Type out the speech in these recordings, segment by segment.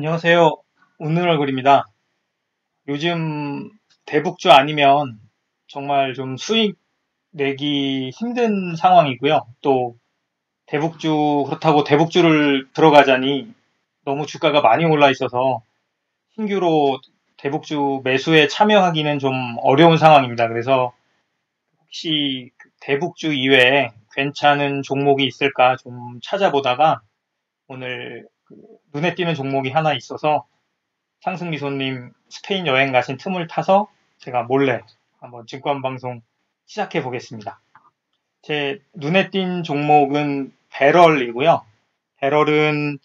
안녕하세요. 웃는 얼굴입니다. 요즘 대북주 아니면 정말 좀 수익 내기 힘든 상황이고요. 또 대북주, 그렇다고 대북주를 들어가자니 너무 주가가 많이 올라 있어서 신규로 대북주 매수에 참여하기는 좀 어려운 상황입니다. 그래서 혹시 대북주 이외에 괜찮은 종목이 있을까 좀 찾아보다가 오늘 눈에 띄는 종목이 하나 있어서 상승미소님 스페인 여행 가신 틈을 타서 제가 몰래 한번 증권방송 시작해 보겠습니다. 제 눈에 띈 종목은 배럴이고요. 배럴은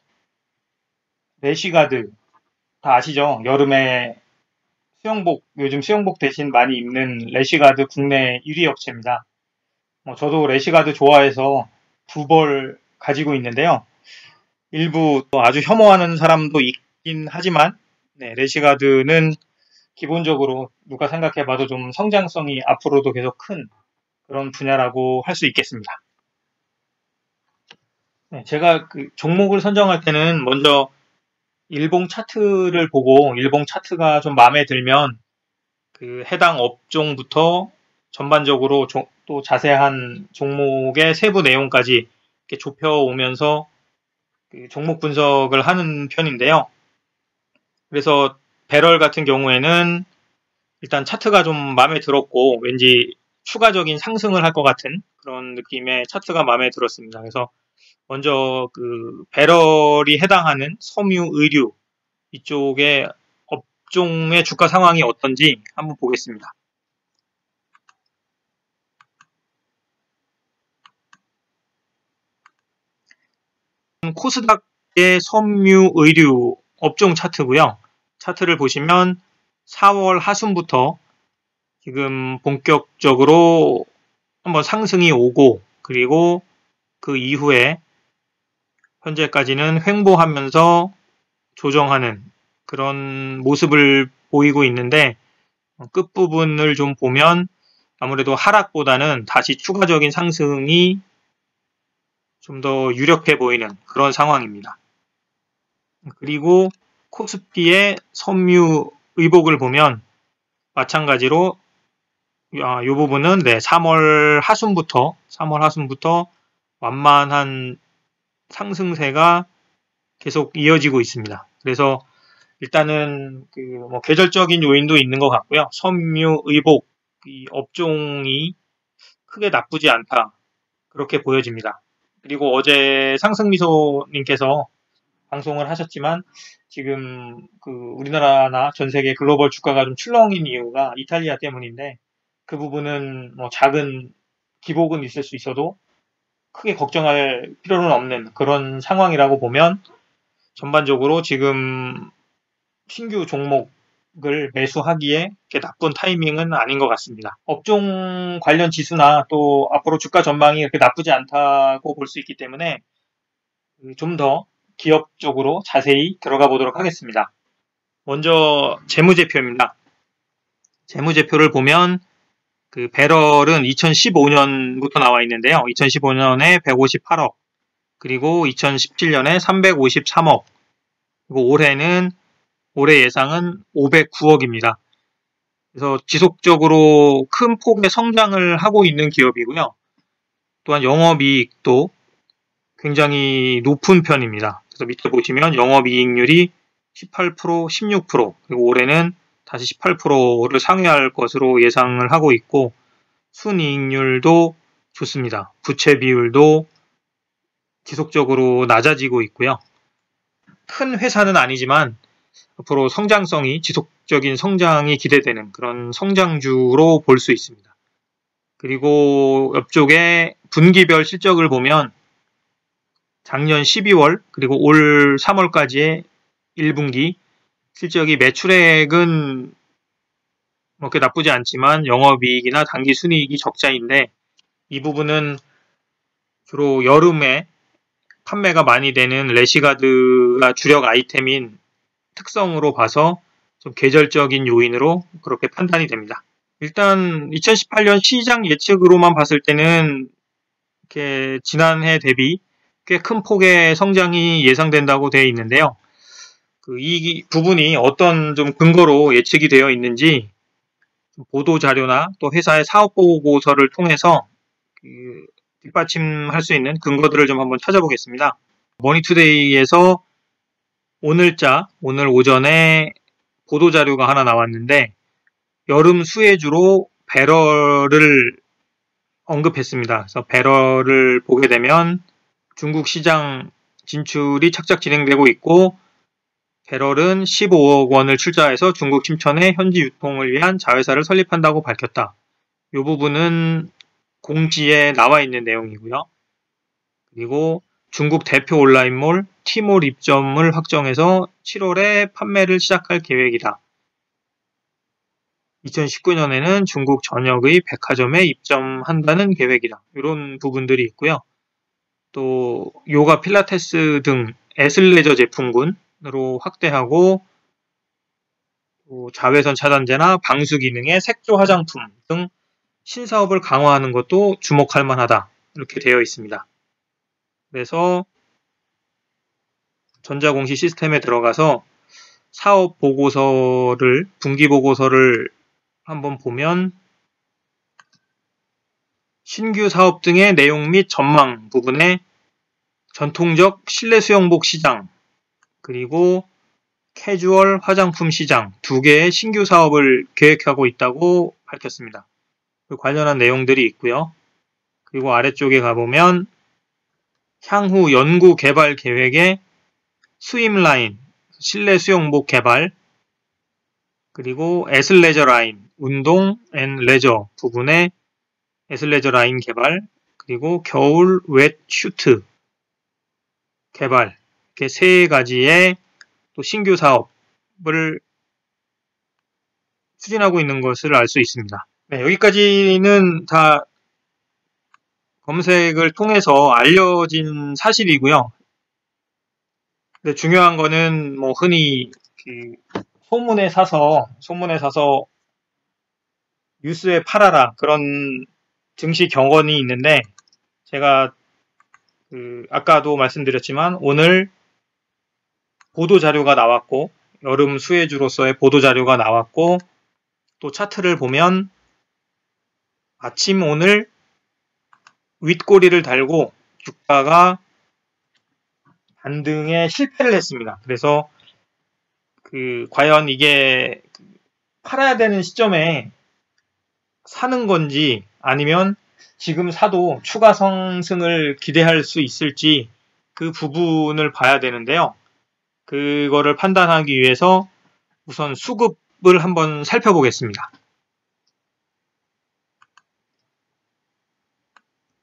래시가드 다 아시죠? 여름에 수영복, 요즘 수영복 대신 많이 입는 래시가드 국내 1위 업체입니다. 저도 래시가드 좋아해서 두 벌 가지고 있는데요. 일부 또 아주 혐오하는 사람도 있긴 하지만 래시가드는 기본적으로 누가 생각해봐도 좀 성장성이 앞으로도 계속 큰 그런 분야라고 할 수 있겠습니다. 제가 그 종목을 선정할 때는 먼저 일봉 차트를 보고 일봉 차트가 좀 마음에 들면 그 해당 업종부터 전반적으로 또 자세한 종목의 세부 내용까지 이렇게 좁혀오면서 그 종목 분석을 하는 편인데요. 그래서 배럴 같은 경우에는 일단 차트가 좀 마음에 들었고 왠지 추가적인 상승을 할 것 같은 그런 느낌의 차트가 마음에 들었습니다. 그래서 먼저 그 배럴이 해당하는 섬유 의류 이쪽의 업종의 주가 상황이 어떤지 한번 보겠습니다. 코스닥의 섬유 의류 업종 차트고요. 차트를 보시면 4월 하순부터 지금 본격적으로 한번 상승이 오고 그리고 그 이후에 현재까지는 횡보하면서 조정하는 그런 모습을 보이고 있는데 끝부분을 좀 보면 아무래도 하락보다는 다시 추가적인 상승이 좀 더 유력해 보이는 그런 상황입니다. 그리고 코스피의 섬유 의복을 보면 마찬가지로 이 부분은 3월 하순부터 완만한 상승세가 계속 이어지고 있습니다. 그래서 일단은 그 계절적인 요인도 있는 것 같고요. 섬유 의복 이 업종이 크게 나쁘지 않다 그렇게 보여집니다. 그리고 어제 상승미소님께서 방송을 하셨지만 지금 그 우리나라나 전 세계 글로벌 주가가 좀 출렁인 이유가 이탈리아 때문인데 그 부분은 작은 기복은 있을 수 있어도 크게 걱정할 필요는 없는 그런 상황이라고 보면 전반적으로 지금 신규 종목을 매수하기에 나쁜 타이밍은 아닌 것 같습니다. 업종 관련 지수나 또 앞으로 주가 전망이 그렇게 나쁘지 않다고 볼 수 있기 때문에 좀 더 기업 쪽으로 자세히 들어가 보도록 하겠습니다. 먼저 재무제표입니다. 재무제표를 보면 그 배럴은 2015년부터 나와 있는데요. 2015년에 158억, 그리고 2017년에 353억, 그리고 올해 예상은 509억입니다. 그래서 지속적으로 큰 폭의 성장을 하고 있는 기업이고요. 또한 영업이익도 굉장히 높은 편입니다. 그래서 밑에 보시면 영업이익률이 18%, 16%, 그리고 올해는 다시 18%를 상회할 것으로 예상을 하고 있고 순이익률도 좋습니다. 부채 비율도 지속적으로 낮아지고 있고요. 큰 회사는 아니지만 앞으로 성장성이 지속적인 성장이 기대되는 그런 성장주로 볼 수 있습니다. 그리고 옆쪽에 분기별 실적을 보면 작년 12월 그리고 올 3월까지의 1분기 실적이 매출액은 그렇게 나쁘지 않지만 영업이익이나 당기순이익이 적자인데 이 부분은 주로 여름에 판매가 많이 되는 래시가드가 주력 아이템인 특성으로 봐서 좀 계절적인 요인으로 그렇게 판단이 됩니다. 일단 2018년 시장 예측으로만 봤을 때는 이렇게 지난해 대비 꽤 큰 폭의 성장이 예상된다고 되어 있는데요. 이 부분이 어떤 좀 근거로 예측이 되어 있는지 보도 자료나 또 회사의 사업 보고서를 통해서 뒷받침할 수 있는 근거들을 좀 한번 찾아보겠습니다. 머니투데이에서 오늘 오전에 보도 자료가 하나 나왔는데 여름 수혜주로 배럴을 언급했습니다. 그래서 배럴을 보게 되면 중국 시장 진출이 착착 진행되고 있고 배럴은 15억 원을 출자해서 중국 침천에 현지 유통을 위한 자회사를 설립한다고 밝혔다. 이 부분은 공지에 나와 있는 내용이고요. 그리고 중국 대표 온라인몰 T몰 입점을 확정해서 7월에 판매를 시작할 계획이다. 2019년에는 중국 전역의 백화점에 입점한다는 계획이다. 이런 부분들이 있고요. 또 요가 필라테스 등 애슬레저 제품군으로 확대하고 자외선 차단제나 방수 기능의 색조 화장품 등 신사업을 강화하는 것도 주목할 만하다. 이렇게 되어 있습니다. 그래서 전자공시 시스템에 들어가서 사업 보고서를, 분기 보고서를 한번 보면 신규 사업 등의 내용 및 전망 부분에 전통적 실내 수영복 시장, 그리고 캐주얼 화장품 시장 두 개의 신규 사업을 계획하고 있다고 밝혔습니다. 관련한 내용들이 있고요. 그리고 아래쪽에 가보면 향후 연구 개발 계획에 스윙라인, 실내 수영복 개발, 그리고 애슬레저 라인, 운동 앤 레저 부분에 애슬레저 라인 개발, 그리고 겨울 웻 슈트 개발, 이렇게 세 가지의 또 신규 사업을 추진하고 있는 것을 알 수 있습니다. 네, 여기까지는 다 검색을 통해서 알려진 사실이고요. 근데 중요한 거는 뭐 흔히 소문에 사서 뉴스에 팔아라 그런 증시 격언이 있는데 제가 아까도 말씀드렸지만 오늘 보도 자료가 나왔고 여름 수혜주로서의 보도 자료가 나왔고 또 차트를 보면 아침 오늘 윗꼬리를 달고 주가가 반등에 실패를 했습니다. 그래서 과연 이게 팔아야 되는 시점에 사는 건지 아니면 지금 사도 추가 상승을 기대할 수 있을지 그 부분을 봐야 되는데요. 그거를 판단하기 위해서 우선 수급을 한번 살펴보겠습니다.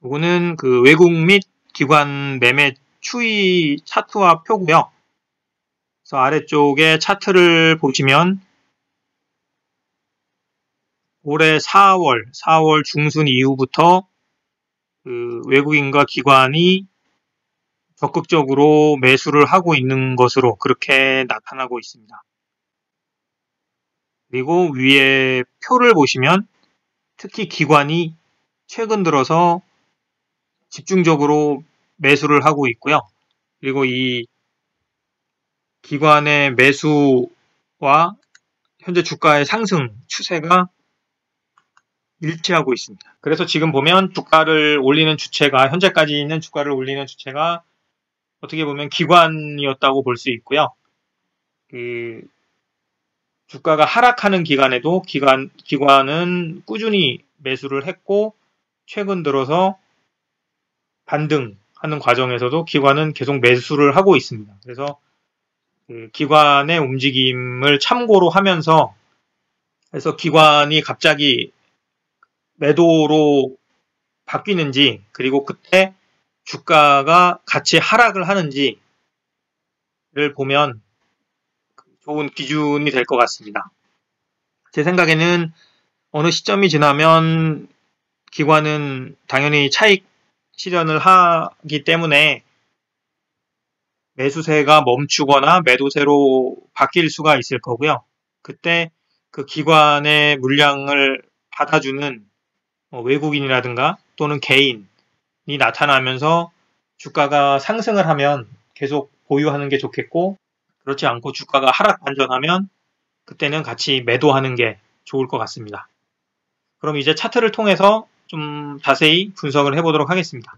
이거는 외국 및 기관 매매 추이 차트와 표고요. 그래서 아래쪽에 차트를 보시면 올해 4월 중순 이후부터 외국인과 기관이 적극적으로 매수를 하고 있는 것으로 그렇게 나타나고 있습니다. 그리고 위에 표를 보시면 특히 기관이 최근 들어서 집중적으로 매수를 하고 있고요. 그리고 이 기관의 매수와 현재 주가의 상승 추세가 일치하고 있습니다. 그래서 지금 보면 주가를 올리는 주체가 현재까지 있는 주가를 올리는 주체가 어떻게 보면 기관이었다고 볼 수 있고요. 주가가 하락하는 기간에도 기관은 꾸준히 매수를 했고 최근 들어서 반등하는 과정에서도 기관은 계속 매수를 하고 있습니다. 그래서 기관의 움직임을 참고로 하면서 그래서 기관이 갑자기 매도로 바뀌는지 그리고 그때 주가가 같이 하락을 하는지를 보면 좋은 기준이 될 것 같습니다. 제 생각에는 어느 시점이 지나면 기관은 당연히 차익 실현을 하기 때문에 매수세가 멈추거나 매도세로 바뀔 수가 있을 거고요. 그때 그 기관의 물량을 받아주는 외국인이라든가 또는 개인이 나타나면서 주가가 상승을 하면 계속 보유하는 게 좋겠고 그렇지 않고 주가가 하락 반전하면 그때는 같이 매도하는 게 좋을 것 같습니다. 그럼 이제 차트를 통해서 좀 자세히 분석을 해보도록 하겠습니다.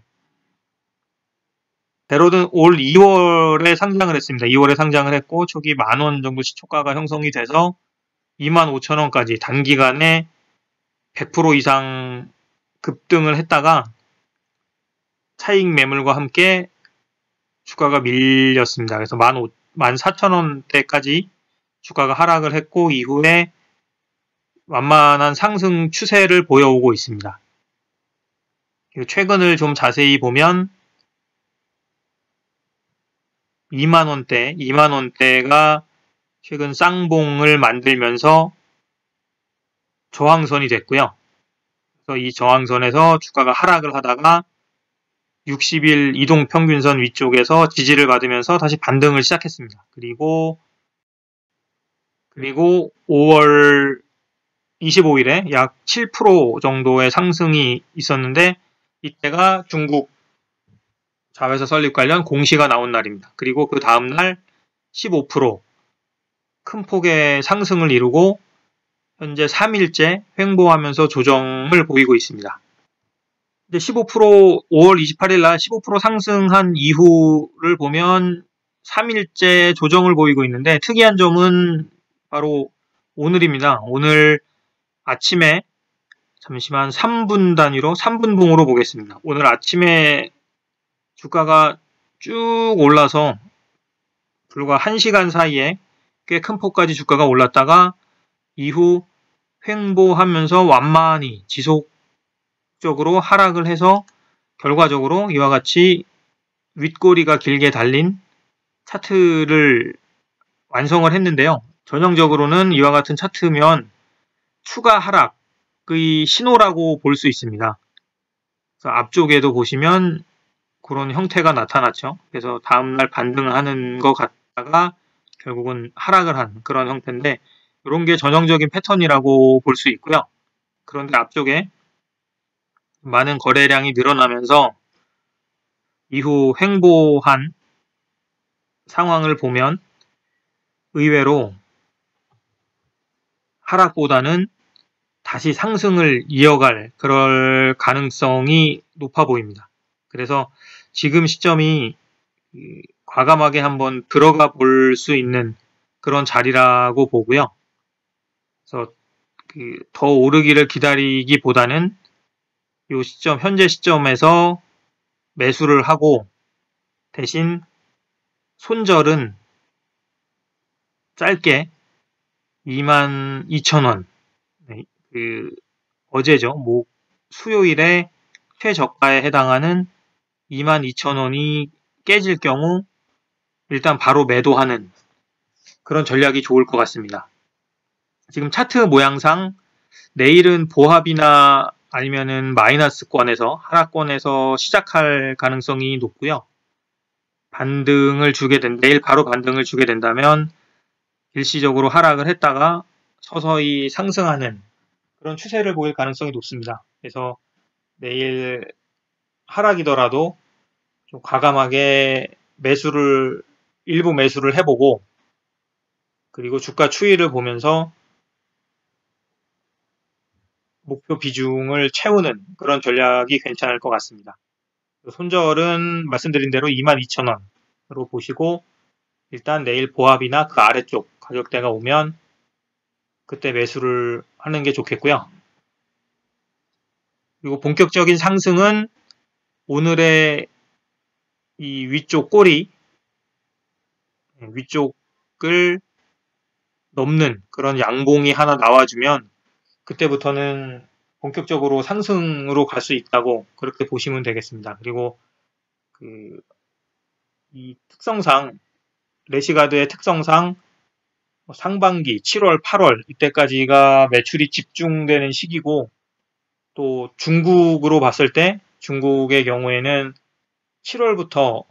베로는 올 2월에 상장을 했습니다. 2월에 상장을 했고 초기 10,000원 정도 시초가가 형성이 돼서 25,000원까지 단기간에 100% 이상 급등을 했다가 차익 매물과 함께 주가가 밀렸습니다. 그래서 14,000원대까지 주가가 하락을 했고 이후에 완만한 상승 추세를 보여오고 있습니다. 최근을 좀 자세히 보면 2만원대가 최근 쌍봉을 만들면서 저항선이 됐고요. 그래서 이 저항선에서 주가가 하락을 하다가 60일 이동평균선 위쪽에서 지지를 받으면서 다시 반등을 시작했습니다. 그리고 5월 25일에 약 7% 정도의 상승이 있었는데 이때가 중국 자회사 설립 관련 공시가 나온 날입니다. 그리고 그 다음날 15% 큰 폭의 상승을 이루고 현재 3일째 횡보하면서 조정을 보이고 있습니다. 이제 15% 5월 28일 날 15% 상승한 이후를 보면 3일째 조정을 보이고 있는데 특이한 점은 바로 오늘입니다. 오늘 아침에 잠시만 3분 단위로 3분봉으로 보겠습니다. 오늘 아침에 주가가 쭉 올라서 불과 1시간 사이에 꽤 큰 폭까지 주가가 올랐다가 이후 횡보하면서 완만히 지속적으로 하락을 해서 결과적으로 이와 같이 윗꼬리가 길게 달린 차트를 완성을 했는데요. 전형적으로는 이와 같은 차트면 추가 하락의 신호라고 볼 수 있습니다. 그래서 앞쪽에도 보시면 그런 형태가 나타났죠. 그래서 다음날 반등하는 것 같다가 결국은 하락을 한 그런 형태인데 이런 게 전형적인 패턴이라고 볼 수 있고요. 그런데 앞쪽에 많은 거래량이 늘어나면서 이후 횡보한 상황을 보면 의외로 하락보다는 다시 상승을 이어갈 그럴 가능성이 높아 보입니다. 그래서 지금 시점이 과감하게 한번 들어가 볼 수 있는 그런 자리라고 보고요. 그래서 더 오르기를 기다리기보다는 이 시점, 현재 시점에서 매수를 하고 대신 손절은 짧게 22,000원, 어제죠. 수요일에 최저가에 해당하는 22,000원이 깨질 경우 일단 바로 매도하는 그런 전략이 좋을 것 같습니다. 지금 차트 모양상 내일은 보합이나 아니면은 마이너스권에서 하락권에서 시작할 가능성이 높고요. 내일 바로 반등을 주게 된다면 일시적으로 하락을 했다가 서서히 상승하는 그런 추세를 보일 가능성이 높습니다. 그래서 내일 하락이더라도 좀 과감하게 일부 매수를 해보고 그리고 주가 추이를 보면서 목표 비중을 채우는 그런 전략이 괜찮을 것 같습니다. 손절은 말씀드린 대로 22,000원으로 보시고 일단 내일 보합이나 그 아래쪽 가격대가 오면 그때 매수를 하는 게 좋겠고요. 그리고 본격적인 상승은 오늘의 이 위쪽 꼬리, 위쪽을 넘는 그런 양봉이 하나 나와주면 그때부터는 본격적으로 상승으로 갈 수 있다고 그렇게 보시면 되겠습니다. 그리고 이 특성상 래시가드의 특성상 상반기 7월, 8월 이때까지가 매출이 집중되는 시기고 또 중국으로 봤을 때 중국의 경우에는 7월부터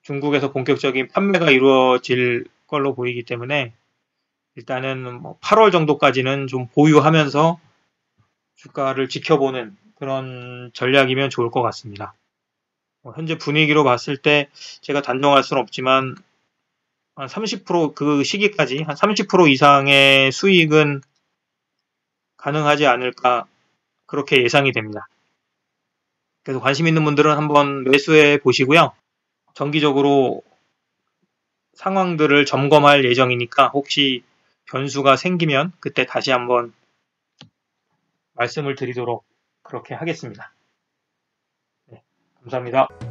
중국에서 본격적인 판매가 이루어질 걸로 보이기 때문에 일단은 8월 정도까지는 좀 보유하면서 주가를 지켜보는 그런 전략이면 좋을 것 같습니다. 현재 분위기로 봤을 때 제가 단정할 수는 없지만 한 30%그 시기까지 한 30% 이상의 수익은 가능하지 않을까 그렇게 예상이 됩니다. 그래서 관심 있는 분들은 한번 매수해 보시고요. 정기적으로 상황들을 점검할 예정이니까 혹시 변수가 생기면 그때 다시 한번 말씀을 드리도록 그렇게 하겠습니다. 네, 감사합니다.